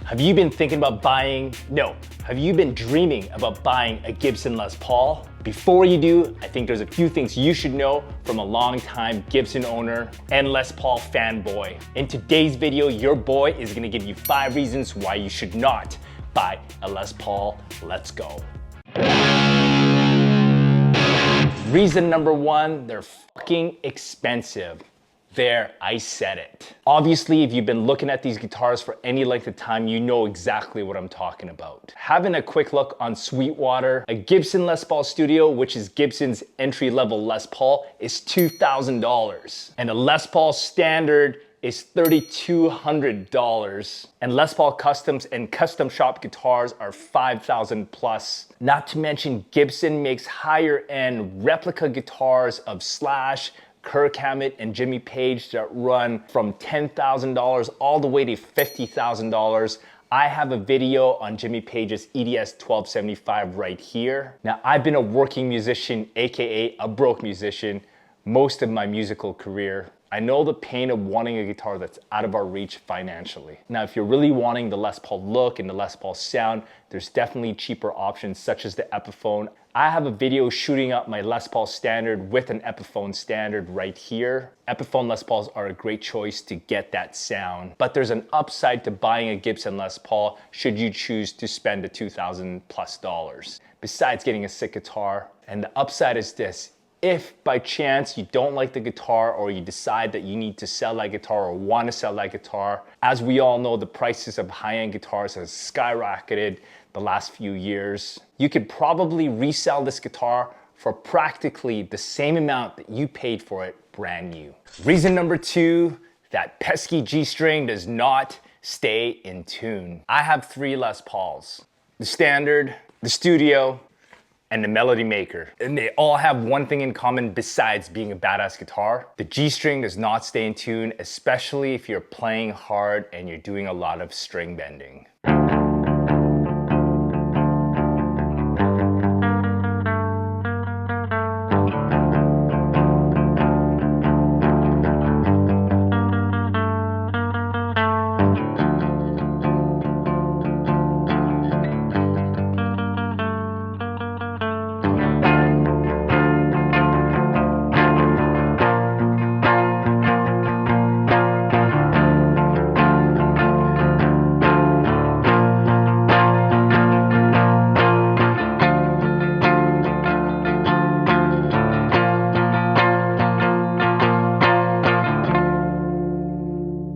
Have you been thinking about buying? No. Have you been dreaming about buying a Gibson Les Paul? Before you do, I think there's a few things you should know from a long-time Gibson owner and Les Paul fanboy. In today's video, your boy is gonna give you 5 reasons why you should not buy a Les Paul. Let's go. Reason number 1, they're fucking expensive. There, I said it. Obviously, if you've been looking at these guitars for any length of time, you know exactly what I'm talking about. Having a quick look on Sweetwater, a Gibson Les Paul Studio, which is Gibson's entry-level Les Paul, is $2,000. And a Les Paul Standard is $3,200. And Les Paul Customs and custom shop guitars are $5,000 plus. Not to mention, Gibson makes higher-end replica guitars of Slash, Kirk Hammett, and Jimmy Page that run from $10,000 all the way to $50,000. I have a video on Jimmy Page's EDS 1275 right here. Now, I've been a working musician, AKA a broke musician, most of my musical career. I know the pain of wanting a guitar that's out of our reach financially. Now, if you're really wanting the Les Paul look and the Les Paul sound, there's definitely cheaper options such as the Epiphone. I have a video shooting up my Les Paul Standard with an Epiphone Standard right here. Epiphone Les Pauls are a great choice to get that sound, but there's an upside to buying a Gibson Les Paul should you choose to spend the $2,000 plus. Besides getting a sick guitar, and the upside is this: if by chance you don't like the guitar or you decide that you need to sell that guitar or want to sell that guitar, as we all know, the prices of high-end guitars has skyrocketed the last few years. You could probably resell this guitar for practically the same amount that you paid for it brand new. Reason number 2, that pesky G string does not stay in tune. I have 3 Les Pauls: the Standard, the Studio, and the Melody Maker. And they all have one thing in common besides being a badass guitar. The G string does not stay in tune, especially if you're playing hard and you're doing a lot of string bending.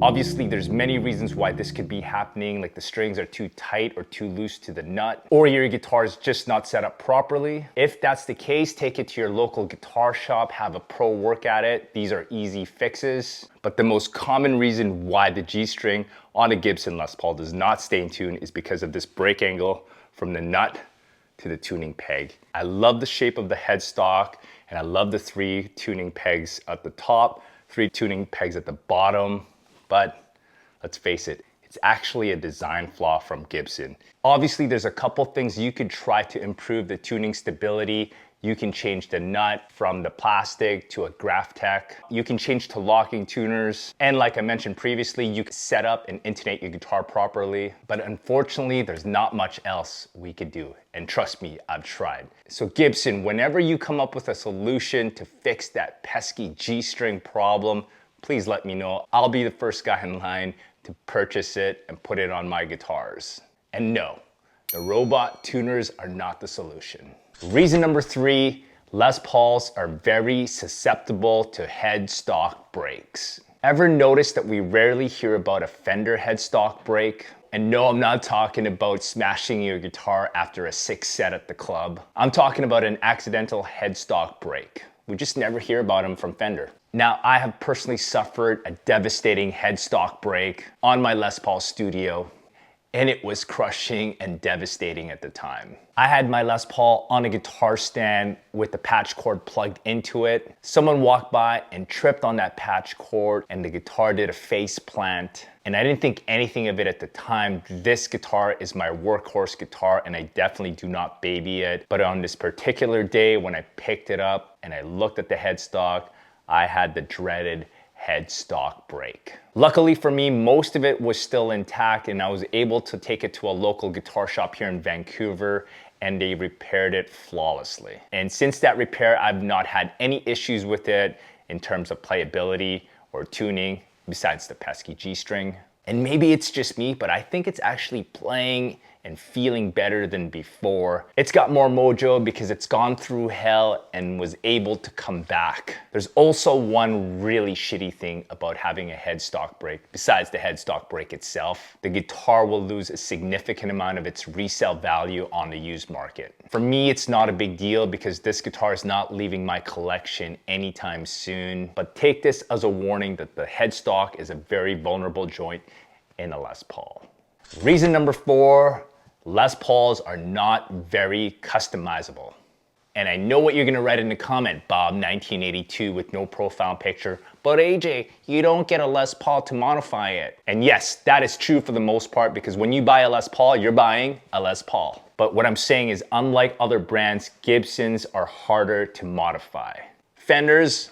Obviously, there's many reasons why this could be happening, like the strings are too tight or too loose to the nut, or your guitar is just not set up properly. If that's the case, take it to your local guitar shop, have a pro work at it. These are easy fixes. But the most common reason why the G string on a Gibson Les Paul does not stay in tune is because of this break angle from the nut to the tuning peg. I love the shape of the headstock, and I love the 3 tuning pegs at the top, 3 tuning pegs at the bottom. But let's face it, it's actually a design flaw from Gibson. Obviously, there's a couple things you could try to improve the tuning stability. You can change the nut from the plastic to a Graphtec. You can change to locking tuners. And like I mentioned previously, you can set up and intonate your guitar properly. But unfortunately, there's not much else we could do. And trust me, I've tried. So Gibson, whenever you come up with a solution to fix that pesky G string problem, please let me know. I'll be the first guy in line to purchase it and put it on my guitars. And no, the robot tuners are not the solution. Reason number 3, Les Pauls are very susceptible to headstock breaks. Ever notice that we rarely hear about a Fender headstock break? And no, I'm not talking about smashing your guitar after a 6 set at the club. I'm talking about an accidental headstock break. We just never hear about them from Fender. Now, I have personally suffered a devastating headstock break on my Les Paul Studio, and it was crushing and devastating at the time. I had my Les Paul on a guitar stand with the patch cord plugged into it. Someone walked by and tripped on that patch cord, and the guitar did a face plant. And I didn't think anything of it at the time. This guitar is my workhorse guitar, and I definitely do not baby it. But on this particular day when I picked it up and I looked at the headstock, I had the dreaded headstock break. Luckily for me, most of it was still intact and I was able to take it to a local guitar shop here in Vancouver and they repaired it flawlessly. And since that repair, I've not had any issues with it in terms of playability or tuning, besides the pesky G string. And maybe it's just me, but I think it's actually playing and feeling better than before. It's got more mojo because it's gone through hell and was able to come back. There's also one really shitty thing about having a headstock break, besides the headstock break itself. The guitar will lose a significant amount of its resale value on the used market. For me, it's not a big deal because this guitar is not leaving my collection anytime soon, but take this as a warning that the headstock is a very vulnerable joint in a Les Paul. Reason number 4, Les Pauls are not very customizable. And I know what you're gonna write in the comment, Bob 1982 with no profile picture, but AJ, you don't get a Les Paul to modify it. And yes, that is true for the most part because when you buy a Les Paul, you're buying a Les Paul. But what I'm saying is unlike other brands, Gibsons are harder to modify. Fenders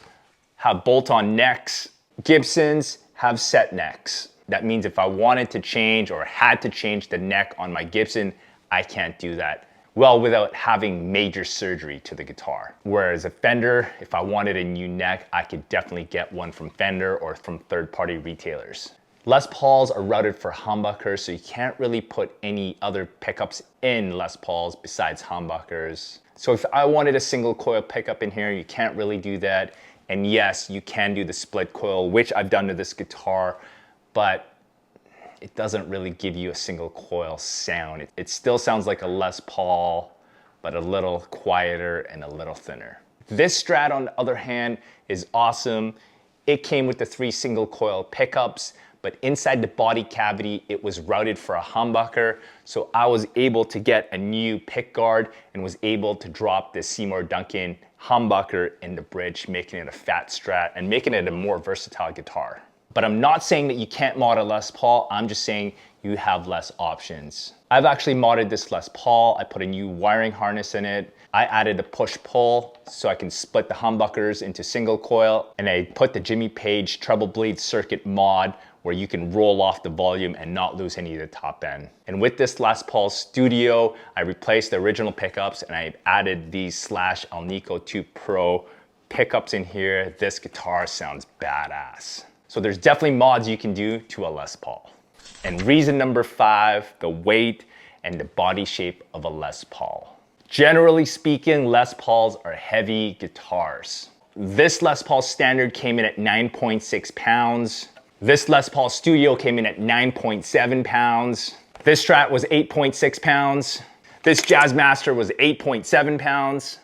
have bolt-on necks, Gibsons have set necks. That means if I wanted to change or had to change the neck on my Gibson, I can't do that. Well, without having major surgery to the guitar. Whereas a Fender, if I wanted a new neck, I could definitely get one from Fender or from third-party retailers. Les Pauls are routed for humbuckers, so you can't really put any other pickups in Les Pauls besides humbuckers. So if I wanted a single coil pickup in here, you can't really do that. And yes, you can do the split coil, which I've done to this guitar, but it doesn't really give you a single coil sound. It still sounds like a Les Paul, but a little quieter and a little thinner. This Strat, on the other hand, is awesome. It came with the 3 single coil pickups, but inside the body cavity, it was routed for a humbucker. So I was able to get a new pick guard and was able to drop the Seymour Duncan humbucker in the bridge, making it a fat Strat and making it a more versatile guitar. But I'm not saying that you can't mod a Les Paul, I'm just saying you have less options. I've actually modded this Les Paul. I put a new wiring harness in it. I added a push-pull so I can split the humbuckers into single coil, and I put the Jimmy Page treble bleed circuit mod where you can roll off the volume and not lose any of the top end. And with this Les Paul Studio, I replaced the original pickups and I added these Slash Alnico 2 Pro pickups in here. This guitar sounds badass. So there's definitely mods you can do to a Les Paul. And reason number 5, the weight and the body shape of a Les Paul. Generally speaking, Les Pauls are heavy guitars. This Les Paul Standard came in at 9.6 pounds. This Les Paul Studio came in at 9.7 pounds. This Strat was 8.6 pounds. This Jazzmaster was 8.7 pounds.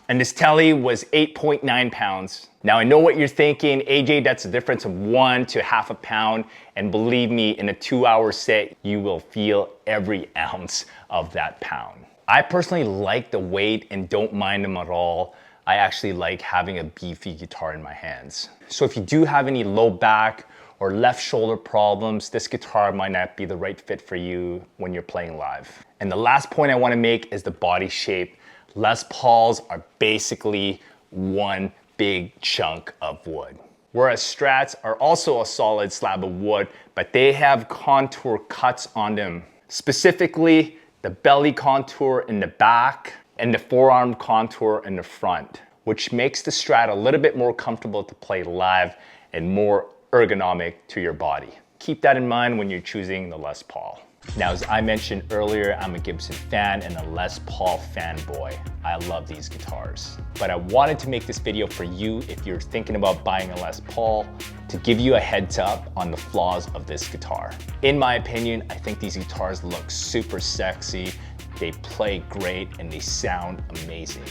And this Tele was 8.9 pounds. Now I know what you're thinking, AJ, that's a difference of 1 to half a pound. And believe me, in a 2-hour set, you will feel every ounce of that pound. I personally like the weight and don't mind them at all. I actually like having a beefy guitar in my hands. So if you do have any low back or left shoulder problems, this guitar might not be the right fit for you when you're playing live. And the last point I want to make is the body shape. Les Pauls are basically one big chunk of wood. Whereas Strats are also a solid slab of wood, but they have contour cuts on them. Specifically, the belly contour in the back and the forearm contour in the front, which makes the Strat a little bit more comfortable to play live and more ergonomic to your body. Keep that in mind when you're choosing the Les Paul. Now, as I mentioned earlier, I'm a Gibson fan and a Les Paul fanboy. I love these guitars. But I wanted to make this video for you if you're thinking about buying a Les Paul, to give you a heads up on the flaws of this guitar. In my opinion, I think these guitars look super sexy, they play great, and they sound amazing.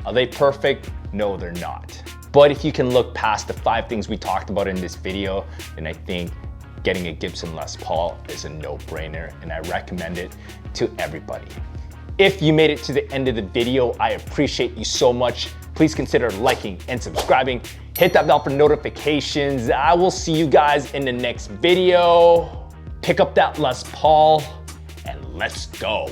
Are they perfect? No, they're not. But if you can look past the 5 things we talked about in this video, then I think getting a Gibson Les Paul is a no-brainer, and I recommend it to everybody. If you made it to the end of the video, I appreciate you so much. Please consider liking and subscribing. Hit that bell for notifications. I will see you guys in the next video. Pick up that Les Paul and let's go.